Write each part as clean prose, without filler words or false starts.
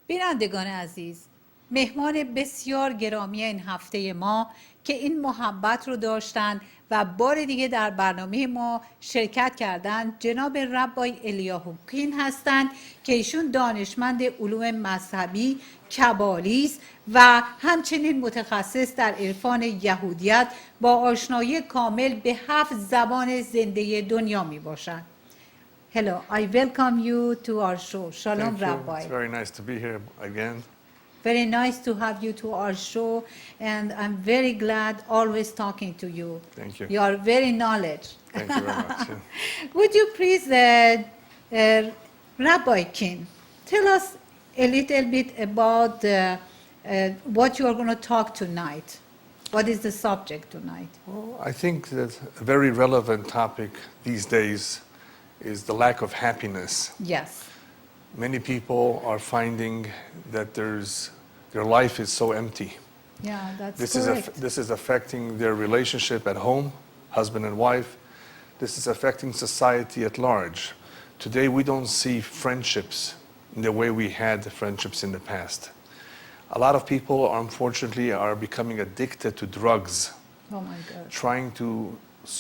بینندگان عزیز، مهمان بسیار گرامی این هفته ما که این محبت رو داشتن و بار دیگه در برنامه ما شرکت کردند جناب ربای الیاهو کین هستند که ایشون دانشمند علوم مذهبی کبالیست و همچنین متخصص در عرفان یهودیت با آشنایی کامل به 7 زبان زنده دنیا می باشند. Hello, I welcome you to our show. Shalom, Rabbi. It's very nice to be here again. Very nice to have you to our show, and I'm very glad always talking to you. Thank you. You are very knowledgeable. Thank you very much. Would you please, Rabbi Kin, tell us a little bit about what you are going to talk tonight? What is the subject tonight? Well, I think that a very relevant topic these days is the lack of happiness. Yes. Many people are finding that their life is so empty. Yeah, that's correct. This is affecting their relationship at home, husband and wife. This is affecting society at large. Today we don't see friendships in the way we had friendships in the past. A lot of people, unfortunately, are becoming addicted to drugs. Oh my God. Trying to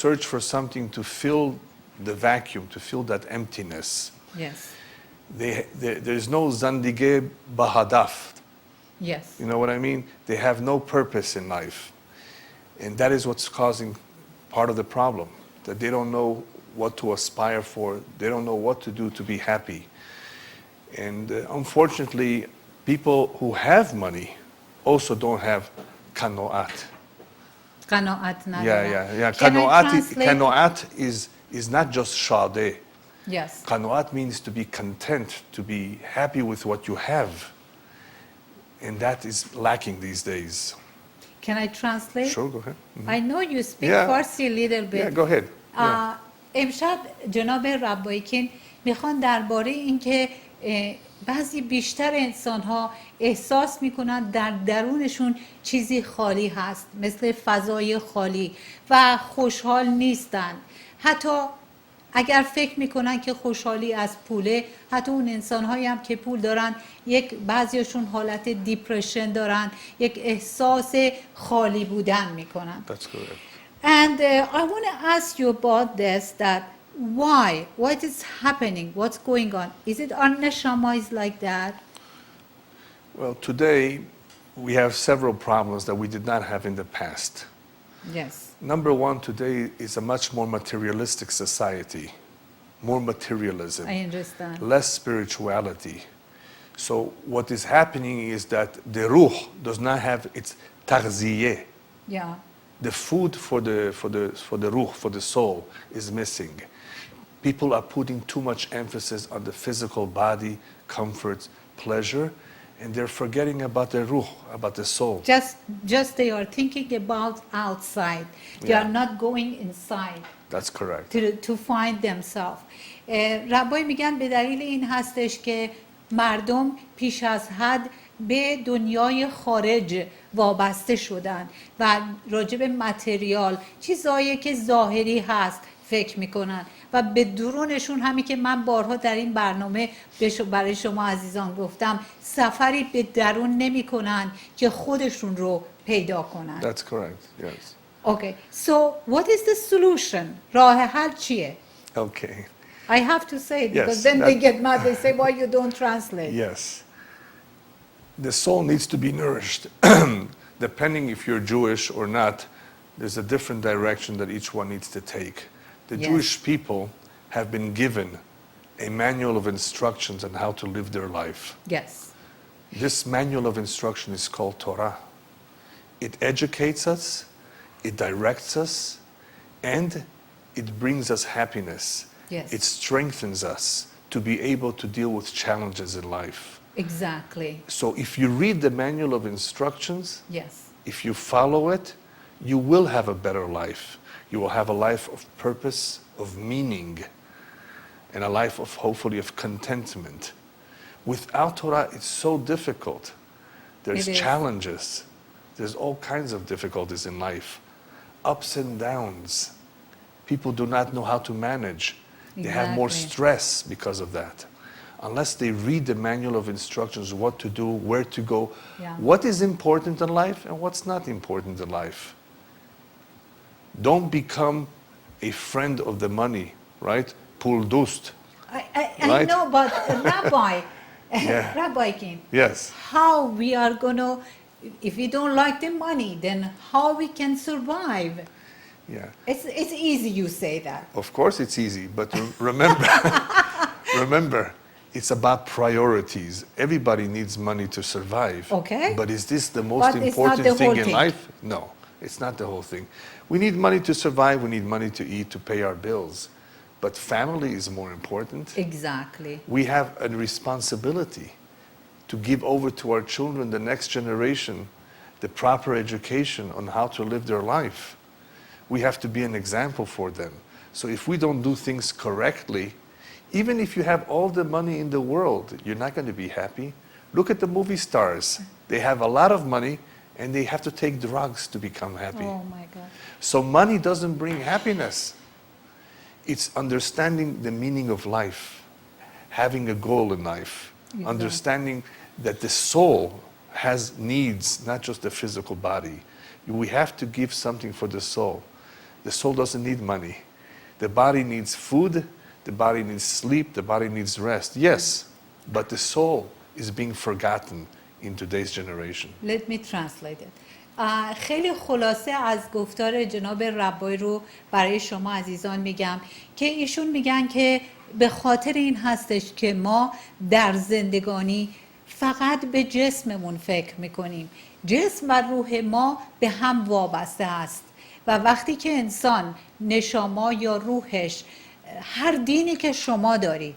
search for something to fill the vacuum, to fill that emptiness. Yes. There's no zandige bahadaf. Yes. You know what I mean? They have no purpose in life. And that is what's causing part of the problem, that they don't know what to aspire for. They don't know what to do to be happy. And unfortunately, people who have money also don't have kanoat. Qanaat Yeah. Can I translate? Kanoat is not just shadeh. Yes. Qanaat means to be content, to be happy with what you have. And that is lacking these days. Can I translate? Sure, go ahead. I know you speak Yeah. Farsi a little bit. Yeah, go ahead. Yeah. امشب جناب ربای کین میخوان درباره اینکه بعضی بیشتر انسان‌ها احساس میکنن در درونشون چیزی خالی هست، مثل فضای خالی و خوشحال نیستن. حتی اگر فکر میکنن که خوشحالی از پوله، حتی اون انسان‌هایی هم که پول دارن بعضیشون حالت دیپرشن دارن، یک احساس خالی بودن میکنن. That's correct. And I want to ask you about this, that why? What is happening? What's going on? Is it our neshama is like that? Well, today we have several problems that we did not have in the past. Yes. Number one, today is a much more materialistic society, more materialism, I understand. less spirituality. So what is happening is that the ruh does not have its taghziyeh. Yeah. The food for the ruh, for the soul, is missing. People are putting too much emphasis on the physical body, comforts, pleasure, and they're forgetting about the ruh, about the soul. Just they are thinking about outside. They Yeah. are not going inside That's correct. to find themselves. ربای میگن به دلیل این هستش که مردم پیش از حد به دنیای خارج وابسته شدن و راجب متریال، چیزایی که ظاهری هست فکر میکنن و به درونشون، همین که من بارها در این برنامه برای شما عزیزان گفتم، سفری به درون نمیکنن که خودشون رو پیدا کنن. That's correct, yes. Okay, so what is the solution? راه حل چیه؟ Okay, I have to say it because Yes, then they that- get mad. They say, why you don't translate? yes. The soul needs to be nourished. Depending if you're Jewish or not, there's a different direction that each one needs to take. The Yes. Jewish people have been given a manual of instructions on how to live their life. Yes. This manual of instruction is called Torah. It educates us, it directs us, and it brings us happiness. Yes. It strengthens us to be able to deal with challenges in life. Exactly. So if you read the manual of instructions, Yes. if you follow it, you will have a better life. You will have a life of purpose, of meaning, and a life of, hopefully, of contentment. Without Torah, it's so difficult. There's It is. challenges. There's all kinds of difficulties in life. Ups and downs. People do not know how to manage. They have more Exactly. stress because of that. unless they read the manual of instructions, what to do, where to go, Yeah. what is important in life and what's not important in life. Don't become a friend of the money, right? Pul dust. I Right? know, but Rabbi, Yeah. Rabbi Kin, Yes. how we are going to, if we don't like the money, then how we can survive? Yeah. It's easy you say that. Of course it's easy, but remember, remember, it's about priorities. Everybody needs money to survive. Okay. But is this the most But it's not important the thing whole in thing. life? No, it's not the whole thing. We need money to survive, we need money to eat, to pay our bills. But family is more important. Exactly. We have a responsibility to give over to our children, the next generation, the proper education on how to live their life. We have to be an example for them. So if we don't do things correctly, even if you have all the money in the world, you're not going to be happy. Look at the movie stars. They have a lot of money and they have to take drugs to become happy. Oh my God. So money doesn't bring happiness. It's understanding the meaning of life, having a goal in life, Exactly. understanding that the soul has needs, not just the physical body. We have to give something for the soul. The soul doesn't need money. The body needs food, the body needs sleep, the body needs rest. Yes, but the soul is being forgotten in today's generation. Let me translate it. خیلی خلاصه از گفتار جناب ربای رو برای شما عزیزان میگم که ایشون میگن که به خاطر این هستش که ما در زندگانی فقط به جسممون فکر میکنیم. جسم و روح ما به هم وابسته است و وقتی که انسان نشما یا روحش هر دینی که شما دارید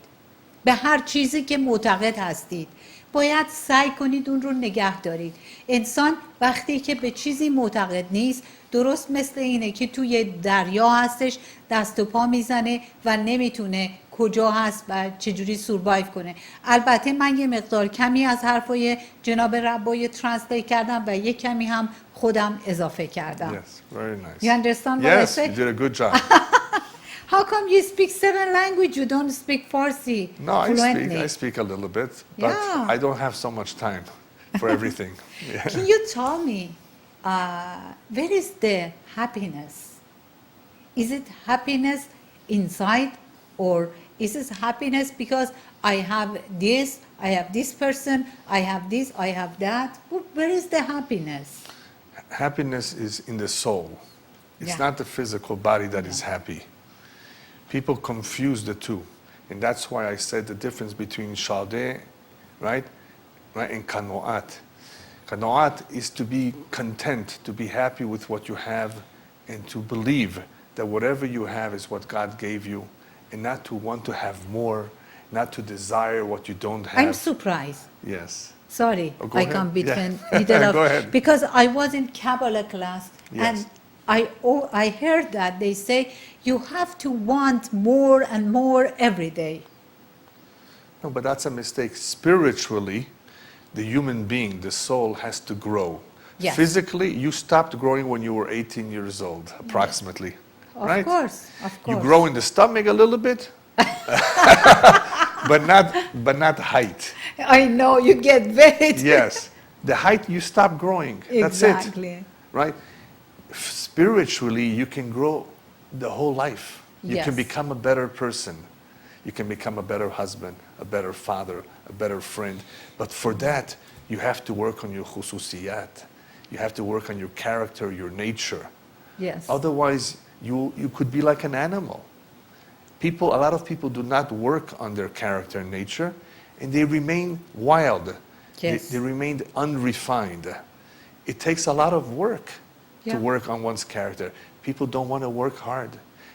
به هر چیزی که معتقد هستید باید سعی کنید اون رو نگه دارید. انسان وقتی که به چیزی معتقد نیست درست مثل اینه که توی دریا هستش دست و پا میزنه و نمیتونه کجا هست و چجوری سوربایو کنه. البته من یه مقدار کمی از حرفای جناب ربای ترنسلیت کردم و یه کمی هم خودم اضافه کردم. Yes, very nice. You understand what I Yes, said? you did a good job. How come you speak 7 languages? You don't speak Farsi No, fluently? I speak a little bit, but Yeah. I don't have so much time for everything. Yeah. Can you tell me where is the happiness? Is it happiness inside or is it happiness because I have this person, I have this, I have that? Where is the happiness? Happiness is in the soul. It's Yeah. not the physical body that is happy. People confuse the two. And that's why I said the difference between shadeh, right, and kanoat. Kanoat is to be content, to be happy with what you have, and to believe that whatever you have is what God gave you, and not to want to have more, not to desire what you don't have. I'm surprised. Yes. Sorry, Oh, go I ahead. come between Yeah. middle of Go ahead. because I was in Kabbalah class and Yes. I heard that they say you have to want more and more every day. No, but that's a mistake. Spiritually, the human being, the soul, has to grow. Yes. Physically, you stopped growing when you were 18 years old, approximately. Of right? course, of course. You grow in the stomach a little bit, but not height. I know you get weight. Yes. The height, you stop growing. That's it. Exactly. Right? Spiritually, you can grow the whole life. You can Yes. become a better person. You can become a better husband, a better father, a better friend. But for that, you have to work on your khususiyat. You have to work on your character, your nature. Yes. Otherwise, you could be like an animal. A lot of people do not work on their character and nature, and they remain wild. Yes. They remain unrefined. It takes a lot of work to Yeah. work on one's character. People don't want to work hard.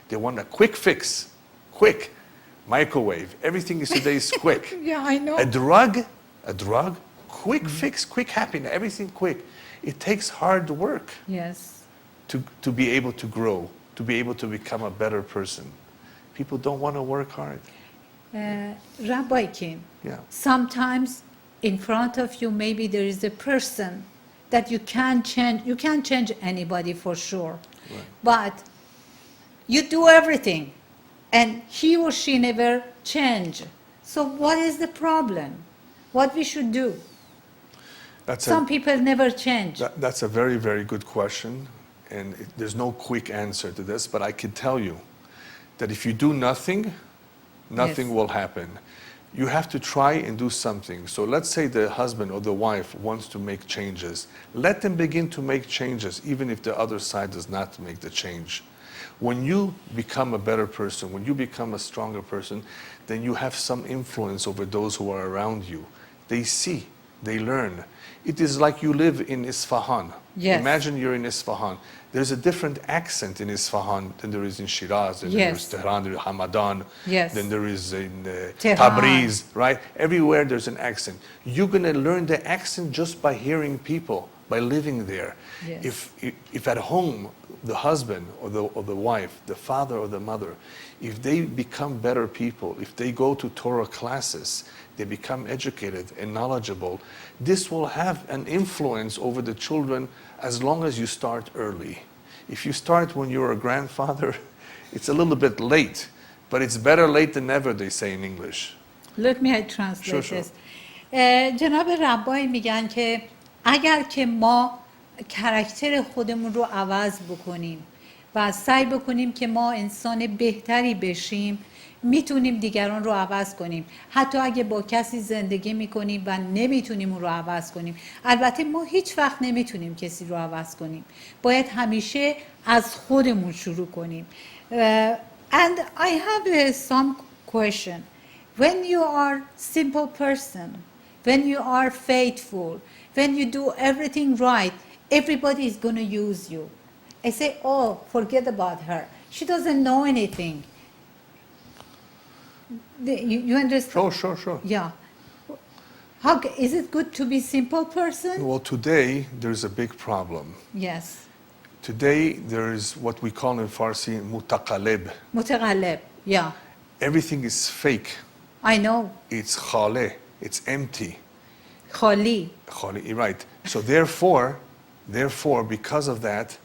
They want a quick fix, quick, microwave. Everything is today is quick. Yeah, I know. A drug, quick fix, quick happiness, everything quick. It takes hard work Yes. to be able to grow, to be able to become a better person. People don't want to work hard. Rabbi Kin, Yeah. sometimes in front of you maybe there is a person that you can't change. You can't change anybody for sure. Right. But you do everything and he or she never change. So what is the problem? What we should do? Some people never change. That's a very, very good question, and there's no quick answer to this, but I can tell you that if you do nothing, nothing will happen. You have to try and do something. So let's say the husband or the wife wants to make changes. Let them begin to make changes, even if the other side does not make the change. When you become a better person, when you become a stronger person, then you have some influence over those who are around you. They see, they learn. It is like you live in Isfahan. Yes. Imagine you're in Isfahan. There's a different accent in Isfahan than there is in Shiraz, than there is Tehran, there is Hamadan, than there is in Tabriz, right? Everywhere there's an accent. You're going to learn the accent just by hearing people, by living there. Yes. If at home, the husband or the wife, the father or the mother, if they become better people, if they go to Torah classes, they become educated and knowledgeable, this will have an influence over the children as long as you start early. If you start when you're a grandfather, it's a little bit late, but it's better late than never, they say in English. Let me translate this. جناب ربایی میگن که اگر که ما کاراکتر خودمون رو عوض بکنیم و سعی بکنیم که ما انسان بهتری بشیم، میتونیم دیگران رو عوض کنیم. حتی اگه با کسی زندگی میکنیم و نمیتونیم اون رو عوض کنیم. البته ما هیچ وقت نمیتونیم کسی رو عوض کنیم. باید همیشه از خودمون شروع کنیم. And I have some question. When you are simple person, when you are faithful, when you do everything right, everybody is going to use you. I say, oh, forget about her. She doesn't know anything. You understand? Sure. Yeah. Is it good to be simple person? Well, today there's a big problem. Yes. Today there is what we call in Farsi mutaqalib. Mutaqalib, yeah. Everything is fake. I know. It's khale. It's empty. Khali. Khali, right. So therefore, because of that,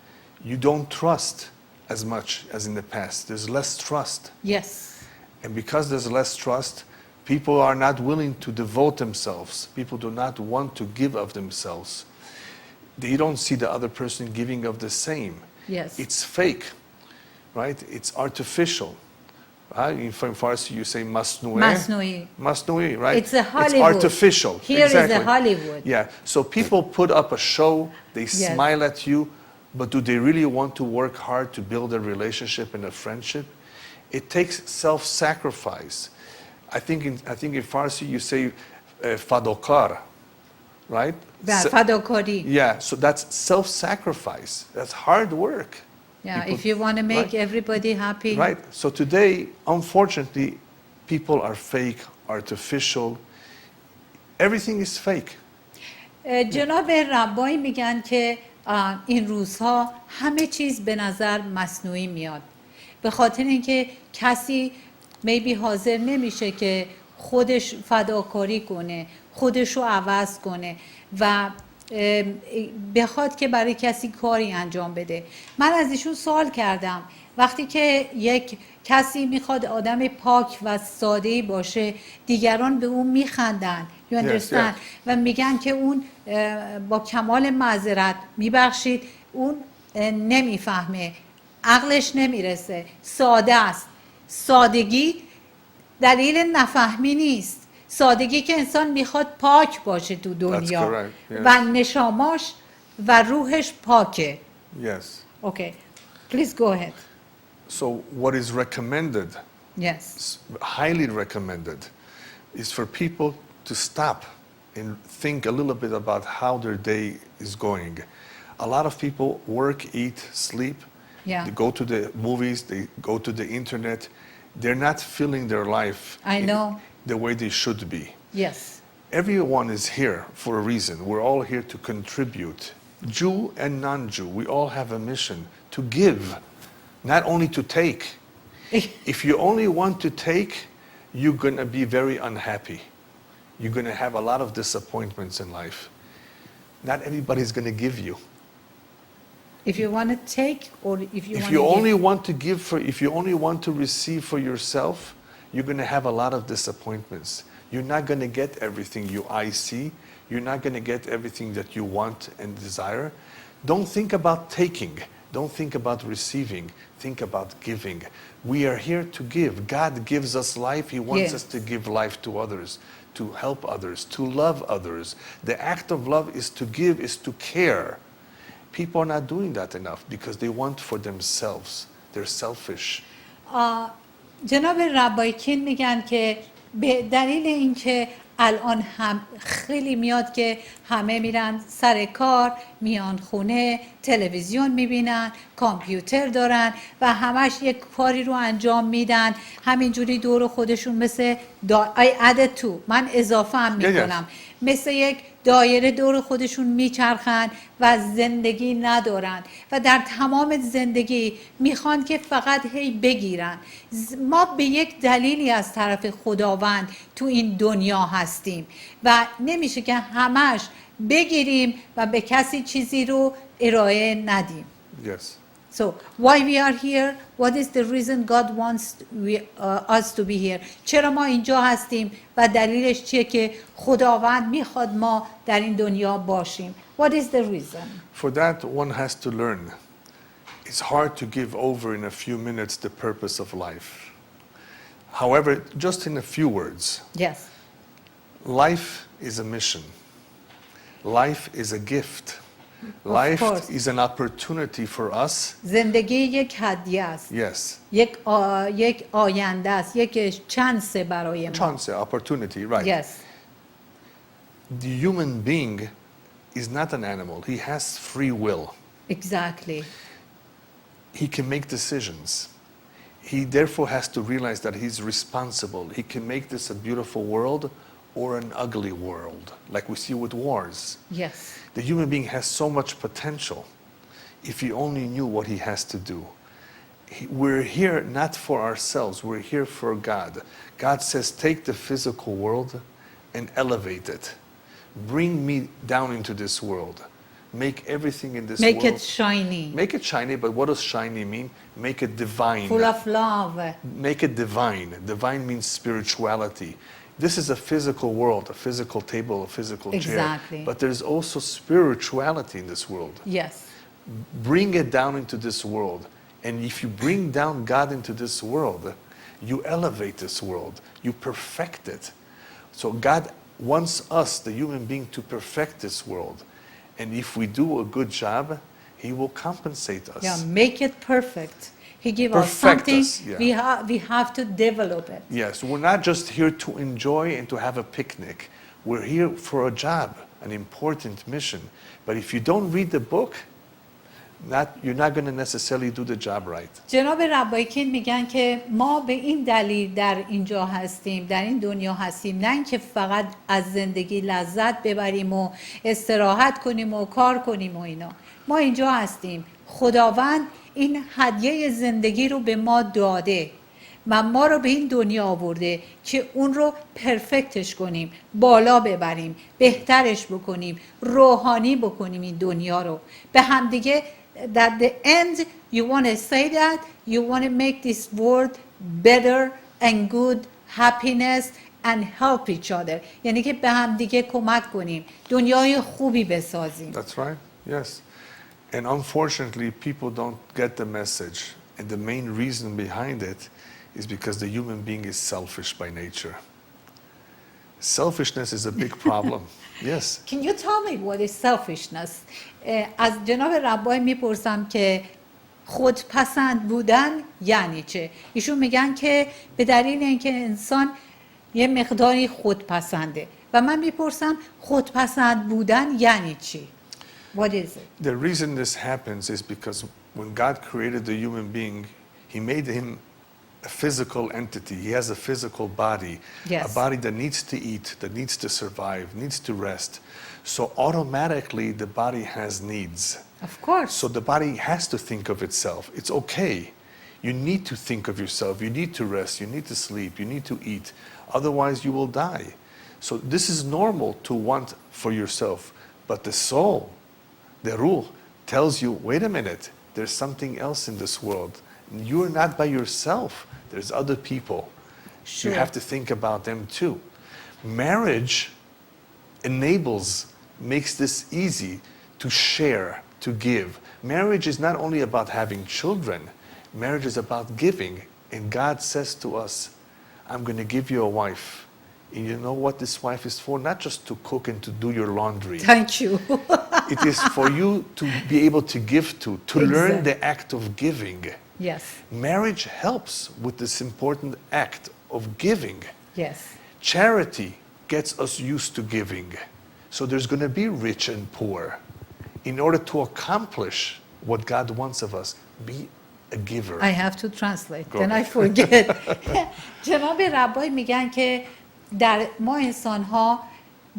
you don't trust as much as in the past. There's less trust. Yes. And because there's less trust, people are not willing to devote themselves. People do not want to give of themselves. They don't see the other person giving of the same. Yes. It's fake, right? It's artificial. Right? In Farsi, you say masnui. Masnui, right? It's a Hollywood. It's artificial. Here exactly. is a Hollywood. Yeah. So people put up a show, they smile at you, but do they really want to work hard to build a relationship and a friendship? It takes self-sacrifice. I think in Farsi you say fadokar, right? Fadokari. Yeah, so that's self-sacrifice. That's hard work. Yeah, people, if you want to make right? everybody happy. Right. So today, unfortunately, people are fake, artificial. Everything is fake. جناب ربایی میگن که این روزها همه چیز به نظر مصنوعی میاد. به خاطر اینکه کسی maybe حاضر نمیشه که خودش فداکاری کنه، خودش رو عوض کنه و بخواد که برای کسی کاری انجام بده. من از ایشون سوال کردم وقتی که یک کسی میخواد آدم پاک و ساده‌ای باشه، دیگران به اون میخندن. You understand؟ و میگن که اون با کمال معذرت میبخشید، اون نمیفهمه، عقلش نمیرسه، ساده است. سادگی دلیل نفهمی نیست. سادگی که انسان میخواد پاک باشه تو دنیا و نشاماش و روحش پاکه. Yes. Okay. Please go ahead. So what is recommended, yes, highly recommended, is for people to stop and think a little bit about how their day is going. A lot of people work, eat, sleep. Yeah. They go to the movies, they go to the internet. They're not feeling their life the way they should be. Yes. Everyone is here for a reason. We're all here to contribute. Jew and non-Jew, we all have a mission to give, not only to take. If you only want to take, you're going to be very unhappy. You're going to have a lot of disappointments in life. Not everybody's going to give you. If you want to take or if you only want to give if you only want to receive for yourself, you're going to have a lot of disappointments. You're not going to get everything your eyes see. You're not going to get everything that you want and desire. Don't think about taking. Don't think about receiving. Think about giving. We are here to give. God gives us life. He wants us to give life to others, to help others, to love others. The act of love is to give, is to care. People are not doing that enough because they want for themselves. They're selfish. جناب ربای کین میگن که به دلیل اینکه الان هم خیلی میاد که همه میرن سر کار، میان خونه، تلویزیون میبینن، کامپیوتر دارن و همش یک کاری رو انجام میدن، همینجوری دور خودشون مثل I added to، من اضافه هم میکنم، مثل یک دایره دور خودشون میچرخن و زندگی ندارن و در تمام زندگی میخوان که فقط هی بگیرن. ما به یک دلیلی از طرف خداوند تو این دنیا هستیم و نمیشه که همش بگیریم و به کسی چیزی رو ارائه ندیم. Yes. So why we are here? What is the reason God wants us to be here? چرا ما اینجا هستیم و دلیلش چیه که خداوند میخواد ما در این دنیا باشیم؟ What is the reason? For that, one has to learn. It's hard to give over in a few minutes the purpose of life. However, just in a few words. Yes. Life is a mission. Life is a gift. Life is an opportunity for us. زندگی یک هدیه است. Yes. یک آینده است. یک چانس برای ما. Chance, opportunity, right. Yes. The human being is not an animal. He has free will. Exactly. He can make decisions. He therefore has to realize that he's responsible. He can make this a beautiful world or an ugly world, like we see with wars. Yes. The human being has so much potential if he only knew what he has to do. We're here not for ourselves, we're here for God. God says, take the physical world and elevate it. Bring me down into this world. Make everything in this world. Make it shiny. Make it shiny, but what does shiny mean? Make it divine. Full of love. Make it divine. Divine means spirituality. This is a physical world, a physical table, a physical chair. Exactly. But there's also spirituality in this world. Yes. Bring it down into this world. And if you bring down God into this world, you elevate this world. You perfect it. So God wants us, the human being, to perfect this world. And if we do a good job, He will compensate us. Yeah, make it perfect. He gives us something, we have to develop it. Yes, we're not just here to enjoy and to have a picnic. We're here for a job, an important mission. But if you don't read the book, you're not going to necessarily do the job right. جناب ربای کین میگن که ما به این دلیل در اینجا هستیم، در این دنیا هستیم، نه اینکه فقط از زندگی لذت ببریم و استراحت کنیم و کار کنیم و اینا. ما اینجا هستیم. خداوند این هدیه زندگی رو به ما داده و ما رو به این دنیا آورده که اون رو پرفکتش کنیم، بالا ببریم، بهترش بکنیم، روحانی بکنیم این دنیا رو. به هم دیگه at the end you want to say that you want to make this world better and good, happiness and help each other. یعنی که به هم دیگه کمک کنیم، دنیای خوبی بسازیم. That's right. Yes. And unfortunately, people don't get the message. And the main reason behind it is because the human being is selfish by nature. Selfishness is a big problem. Yes. Can you tell me what is selfishness? از جناب ربای میپرسم که خودپسند بودن یعنی چه؟ ایشون میگن که به دلیل اینکه انسان یه مقداری خودپسنده و من میپرسم خودپسند بودن یعنی چی؟ What is it? The reason this happens is because when God created the human being, He made him a physical entity. He has a physical body, yes. A body that needs to eat, that needs to survive, needs to rest. So automatically the body has needs. Of course. So the body has to think of itself. It's okay. You need to think of yourself. You need to rest. You need to sleep. You need to eat. Otherwise you will die. So this is normal to want for yourself. But the soul, the ruh, tells you, wait a minute, there's something else in this world. You're not by yourself. There's other people. Sure. You have to think about them too. Marriage makes this easy to share, to give. Marriage is not only about having children, marriage is about giving. And God says to us, I'm going to give you a wife. And you know what this wife is for? Not just to cook and to do your laundry. Thank you. It is for you to be able to give to learn the act of giving. Yes. Marriage helps with this important act of giving. Yes. Charity gets us used to giving. So there's going to be rich and poor. In order to accomplish what God wants of us, be a giver. I have to translate. Go Then I ahead. forget. جناب ربای میگن که در ما انسان ها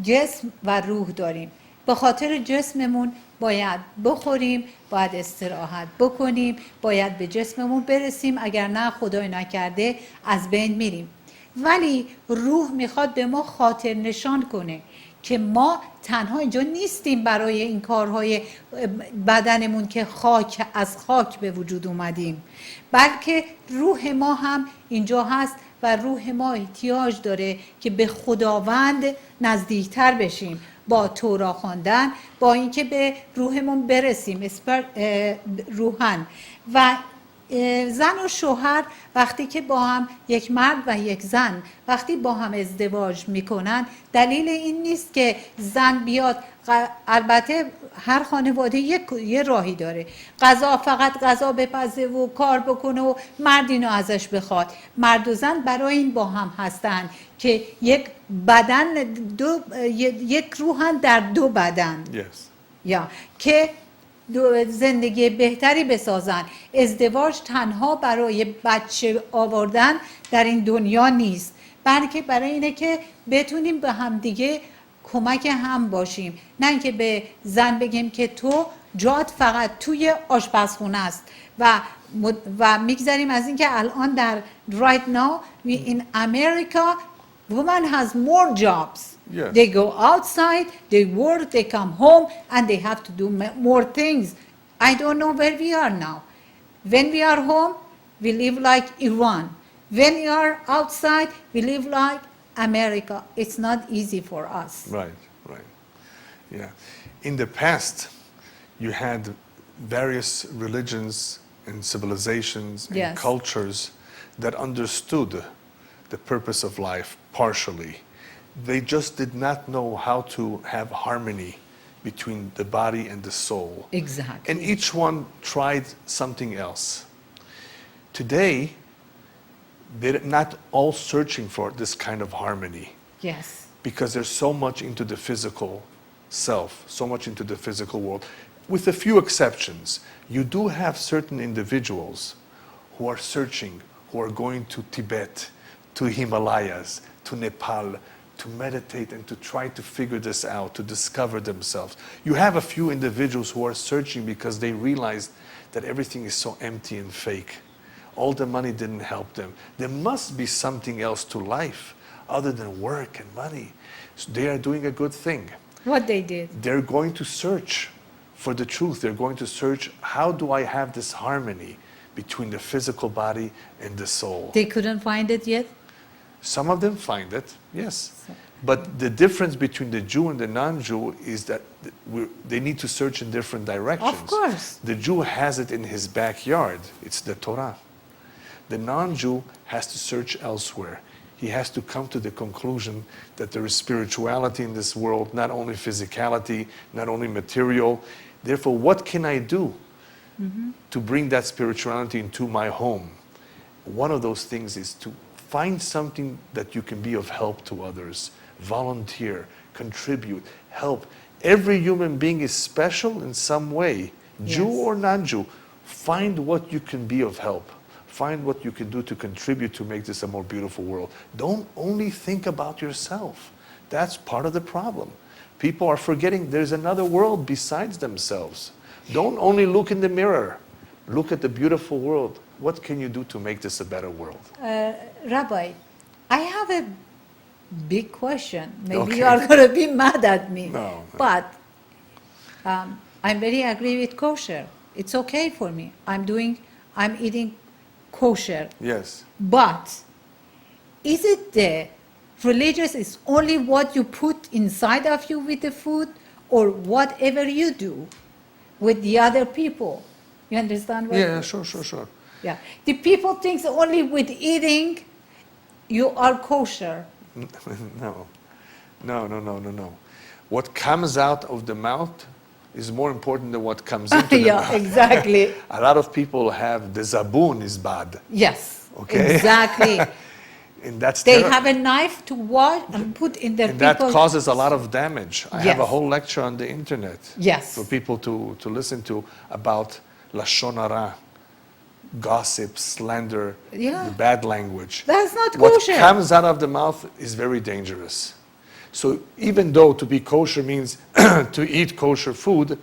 جسم و روح داریم. به خاطر جسممون باید بخوریم، باید استراحت بکنیم، باید به جسممون برسیم، اگر نه خدای نکرده از بین میریم. ولی روح میخواد به ما خاطر نشان کنه که ما تنها اینجا نیستیم برای این کارهای بدنمون که از خاک به وجود اومدیم، بلکه روح ما هم اینجا هست و روح ما احتیاج داره که به خداوند نزدیکتر بشیم با تورا خواندن، با اینکه به روحمون برسیم روحن. و زن و شوهر وقتی که با هم، یک مرد و یک زن وقتی با هم ازدواج میکنن، دلیل این نیست که زن بیاد، البته هر خانواده یه راهی داره، فقط غذا بپزه و کار بکنه و مرد اینو ازش بخواد. مرد و زن برای این با هم هستن که یک بدن یک روحن در دو بدن. یا که زندگی بهتری بسازن. ازدواج تنها برای بچه آوردن در این دنیا نیست، بلکه برای اینه که بتونیم به هم دیگه کمک هم باشیم. نه اینکه به زن بگیم که تو جات فقط توی آشپزخونه است و میگذاریم از اینکه الان در right now in America woman has more jobs. Yes. They go outside, they work, they come home, and they have to do more things. I don't know where we are now. When we are home, we live like Iran. When we are outside, we live like America. It's not easy for us. Right. Yeah. In the past, you had various religions and civilizations and Yes. cultures that understood the purpose of life partially. They just did not know how to have harmony between the body and the soul. Exactly. And each one tried something else. Today, they're not all searching for this kind of harmony. Yes. Because they're so much into the physical self, so much into the physical world. With a few exceptions, you do have certain individuals who are searching, who are going to Tibet, to Himalayas, to Nepal, to meditate and to try to figure this out, to discover themselves. You have a few individuals who are searching because they realized that everything is so empty and fake. All the money didn't help them. There must be something else to life other than work and money. So they are doing a good thing. What they did. They're going to search for the truth. They're going to search, how do I have this harmony between the physical body and the soul? They couldn't find it yet? Some of them find it, yes. But the difference between the Jew and the non-Jew is that they need to search in different directions. Of course. The Jew has it in his backyard. It's the Torah. The non-Jew has to search elsewhere. He has to come to the conclusion that there is spirituality in this world, not only physicality, not only material. Therefore, what can I do to bring that spirituality into my home? One of those things is to find something that you can be of help to others. Volunteer, contribute, help. Every human being is special in some way, Jew or non-Jew. Find what you can be of help. Find what you can do to contribute to make this a more beautiful world. Don't only think about yourself. That's part of the problem. People are forgetting there's another world besides themselves. Don't only look in the mirror. Look at the beautiful world. What can you do to make this a better world? Rabbi, I have a big question. Maybe Okay. you are going to be mad at me. No. But I'm very agree with kosher. It's okay for me. I'm eating kosher. Yes. But is it the religious is only what you put inside of you with the food, or whatever you do with the other people? You understand what? Yeah, sure. Yeah. The people think only with eating you are kosher. No. What comes out of the mouth is more important than what comes into the Yeah, mouth. exactly. A lot of people have the zabun is bad. Yes. Okay. Exactly. And that's They terri- have a knife to wash and put in their and that people's- causes a lot of damage. I have a Yes. whole lecture on the internet Yes. for people to listen to about lashon hara, gossip, slander, Yeah. the bad language. That's not What kosher. comes out of the mouth is very dangerous. So even though to be kosher means to eat kosher food,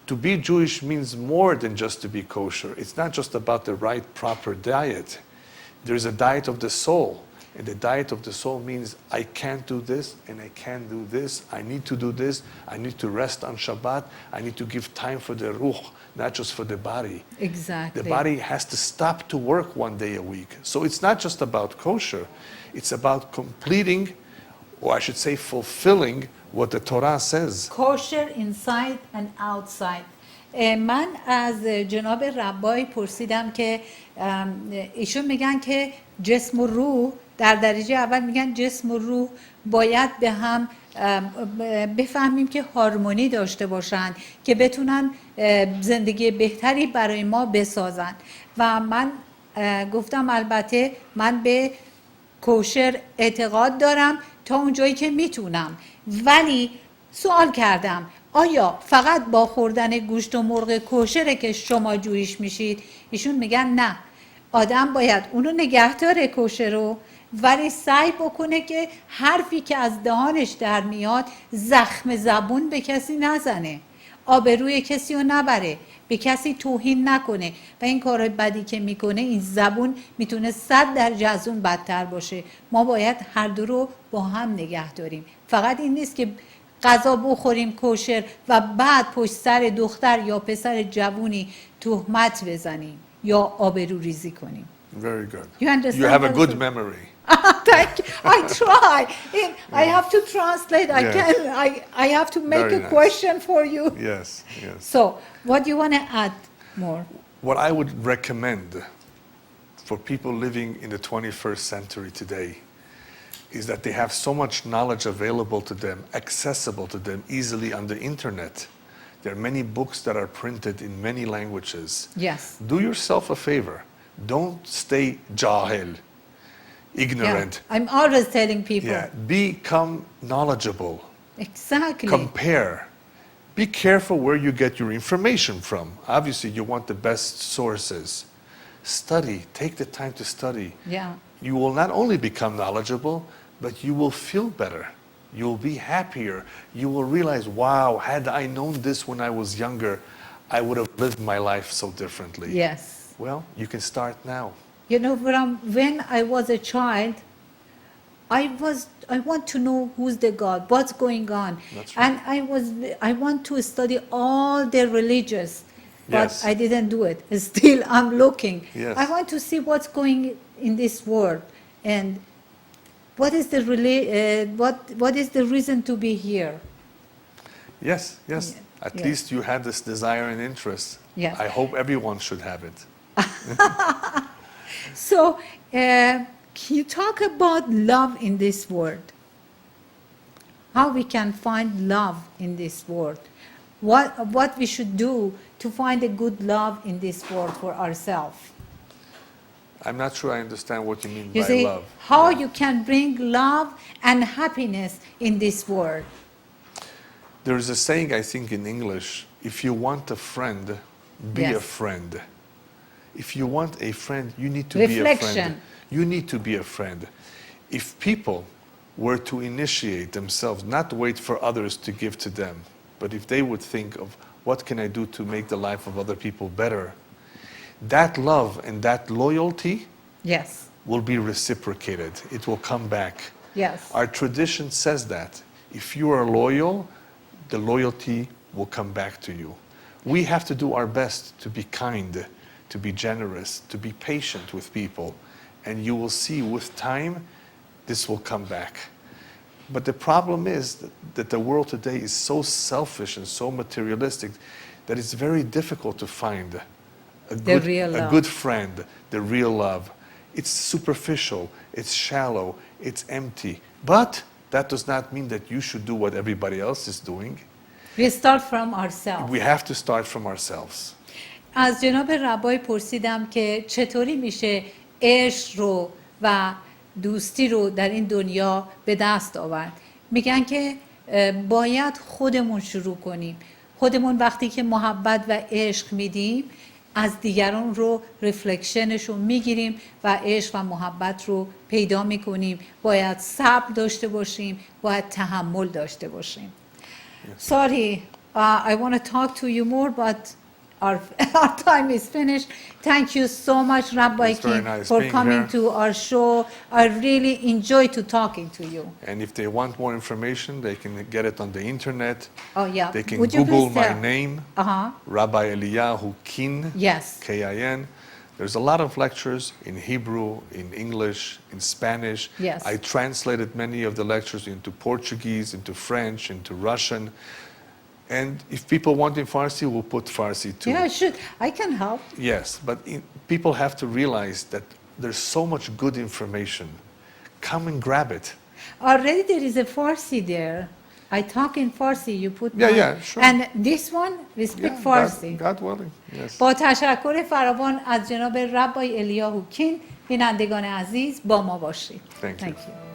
to be Jewish means more than just to be kosher. It's not just about the right, proper diet. There's a diet of the soul. And the diet of the soul means I can't do this and I can't do this. I need to do this. I need to rest on Shabbat. I need to give time for the ruch, not just for the body. Exactly. The body has to stop to work one day a week. So it's not just about kosher. It's about completing, or I should say fulfilling, what the Torah says. kosher inside and outside. من از جناب ربای پرسیدم که ایشون میگن که جسم و روح در درجه اول میگن جسم و روح باید به هم بفهمیم که هارمونی داشته باشن که بتونن زندگی بهتری برای ما بسازن. و من گفتم البته من به کوشر اعتقاد دارم تا اونجایی که میتونم، ولی سوال کردم آیا فقط با خوردن گوشت و مرغ کوشره که شما جویش میشید؟ ایشون میگن نه، آدم باید اونو نگه داره کوشر رو، ولی سعی بکنه که حرفی که از دهانش در میاد زخم زبون به کسی نزنه، آبروی کسی رو نبره، به کسی توهین نکنه. و این کار بدی که میکنه این زبون میتونه 100 درجه از اون بدتر باشه. ما باید هر دو رو با هم نگه داریم. فقط این نیست که غذا بخوریم کوشر و بعد پشت سر دختر یا پسر جوونی تهمت بزنیم یا آبرو ریزی کنیم. Very good. You understand You have a what good I'm- memory. Thank you. I try. I have to translate. I Yes. can. I have to make Very a nice. question for you. Yes. So, what do you want to add more? What I would recommend for people living in the 21st century today is that they have so much knowledge available to them, accessible to them easily on the internet. There are many books that are printed in many languages. Yes. Do yourself a favor. Don't stay jahil, ignorant. Yeah. I'm always telling people. Yeah. Become knowledgeable. Exactly. Compare. Be careful where you get your information from. Obviously, you want the best sources. Study. Take the time to study. Yeah. You will not only become knowledgeable, but you will feel better. You will be happier. You will realize, wow, had I known this when I was younger, I would have lived my life so differently. Yes. Well, you can start now. You know, when I was a child, I want to know who's the God, what's going on. That's right. And I want to study all the religions, but Yes. I didn't do it. Still, I'm looking. Yes. I want to see what's going in this world and what is what is the reason to be here. Yes. Yeah. At Yes. least you had this desire and interest. Yes. I hope everyone should have it. So, can you talk about love in this world? How we can find love in this world? What we should do to find a good love in this world for ourselves? I'm not sure I understand what you mean You by see, love. how Yeah. you can bring love and happiness in this world? There's a saying, I think, in English, if you want a friend, be Yes. a friend. If you want a friend, you need to be a Reflection. friend. You need to be a friend. If people were to initiate themselves, not wait for others to give to them, but if they would think of what can I do to make the life of other people better, that love and that loyalty Yes. will be reciprocated. It will come back. Yes. Our tradition says that. If you are loyal, the loyalty will come back to you. We have to do our best to be kind, to be generous, to be patient with people. and you will see with time, this will come back. But the problem is that the world today is so selfish and so materialistic that it's very difficult to find a good friend, the real love. It's superficial, it's shallow, it's empty. But that does not mean that you should do what everybody else is doing. We start from ourselves. We have to start from ourselves. از جناب ربای پرسیدم که چطوری میشه عشق رو و دوستی رو در این دنیا به دست آورد. میگن که باید خودمون شروع کنیم. خودمون وقتی که محبت و عشق میدیم از دیگران رو ریفلکشنش رو میگیریم و عشق و محبت رو پیدا میکنیم. باید صبر داشته باشیم، باید تحمل داشته باشیم. Sorry, I want to talk to you more, but our time is finished. Thank you so much, Rabbi Kin, for coming to our show. I really enjoyed talking to you. And if they want more information, they can get it on the internet. Oh, yeah. They can Would you Google please my tell? name, Rabbi Elyahu Kin, Yes. K-I-N. There's a lot of lectures in Hebrew, in English, in Spanish. Yes. I translated many of the lectures into Portuguese, into French, into Russian. And if people want in Farsi, we'll put Farsi too. Yeah, I should. I can help. Yes, but people have to realize that there's so much good information. Come and grab it. Already there is a Farsi there. I talk in Farsi. You put Yeah, sure. And this one, we speak Farsi. God willing, yes. با تشکر فراوان از جناب ربای الیاهو کین، بینندگان عزیز با ما باشید. Thank you.